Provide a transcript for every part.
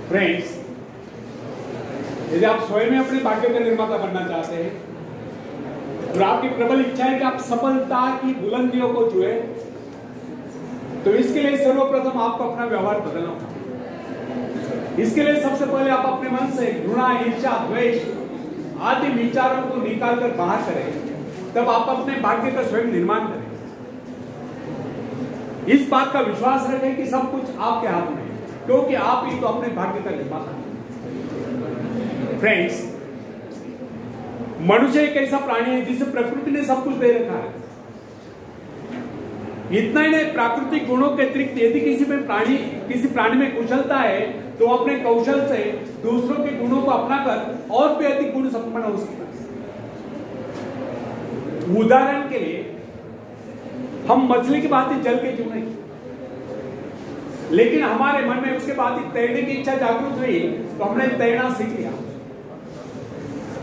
Friends, यदि आप स्वयं में अपने भाग्य का निर्माता बनना चाहते हैं और आपकी प्रबल इच्छा है कि आप सफलता की बुलंदियों को छुए, तो इसके लिए सर्वप्रथम आपको अपना व्यवहार बदलना होगा। इसके लिए सबसे पहले आप अपने मन से घृणा, ईर्ष्या, द्वेष आदि विचारों को निकालकर बाहर करें, तब आप अपने भाग्य का स्वयं निर्माण करें। इस बात का विश्वास रखें कि सब कुछ आपके हाथ में है, क्योंकि आप ही तो अपने भाग्य का निर्माता हैं। फ्रेंड्स, मनुष्य एक ऐसा प्राणी है जिसे प्रकृति ने सब कुछ दे रखा है। इतना ही नहीं, प्राकृतिक गुणों के अतिरिक्त यदि किसी प्राणी में कुशलता है तो अपने कौशल से दूसरों के गुणों को अपनाकर और भी अधिक गुण संपन्न हो सकता है। उदाहरण के लिए, हम मछली की भांति जल के जीव नहीं, लेकिन हमारे मन में उसके बाद तैरने की इच्छा जागृत हुई तो हमने तैरना सीख लिया।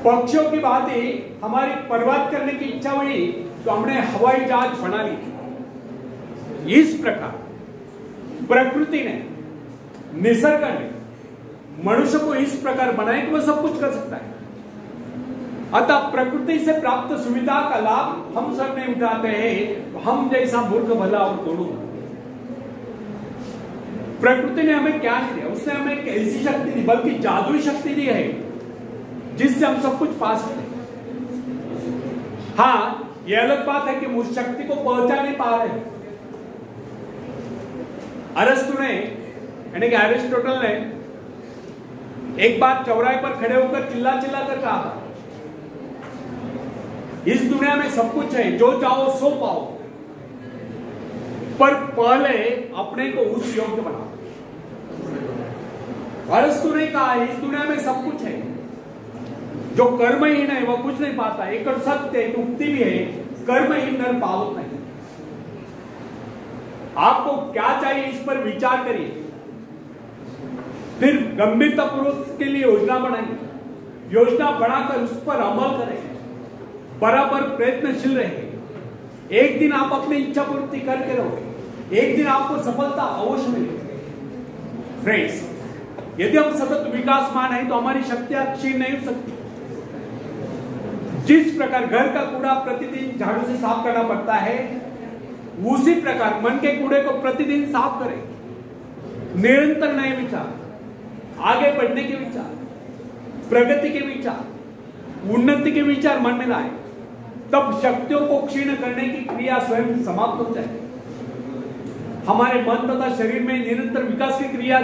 पक्षियों की भांति हमारी परवाह करने की इच्छा हुई तो हमने हवाई जहाज बना ली। इस प्रकार प्रकृति ने, निसर्ग ने मनुष्य को इस प्रकार बनाया कि वह सब कुछ कर सकता है। अतः प्रकृति से प्राप्त सुविधा का लाभ हम सब नहीं उठाते हैं, तो हम जैसा मूर्ख भला और दोनों। प्रकृति ने हमें क्या नहीं दिया? उसने हमें एक ऐसी शक्ति दी, बल्कि जादुई शक्ति दी है जिससे हम सब कुछ पा सकते हैं। हाँ, यह अलग बात है कि उस शक्ति को पहुंचा नहीं पा रहे। अरस्तु ने, यानी कि एरिस्टोटल ने एक बार चौराहे पर खड़े होकर चिल्ला कर कहा था, इस दुनिया में सब कुछ है, जो चाहो सो पाओ, पर पहले अपने को उस योग्य बनाओ। अरस्तु ने कहा, इस दुनिया में सब कुछ है, जो कर्महीन है वह कुछ नहीं पाता। एक और सत्य एक उक्ति भी है, कर्महीन नर पावत नहीं। आपको क्या चाहिए इस पर विचार करिए, फिर गंभीरतापूर्वक के लिए योजना बनाइए। योजना बनाकर उस पर अमल करें, बराबर प्रयत्नशील रहे। एक दिन आप अपनी इच्छा पूर्ति करके रहोगे, एक दिन आपको सफलता अवश्य मिलेगी। फ्रेंड्स, यदि हम सतत विकासमान हैं तो हमारी शक्तियां क्षीण नहीं हो सकती। जिस प्रकार घर का कूड़ा प्रतिदिन झाड़ू से साफ करना पड़ता है, उसी प्रकार मन के कूड़े को प्रतिदिन साफ करें। निरंतर नए विचार, आगे बढ़ने के विचार, प्रगति के विचार, उन्नति के विचार मन में लाए, तब शक्तियों को क्षीण करने की क्रिया स्वयं समाप्त हो जाए। हमारे मन तथा शरीर में निरंतर विकास की क्रिया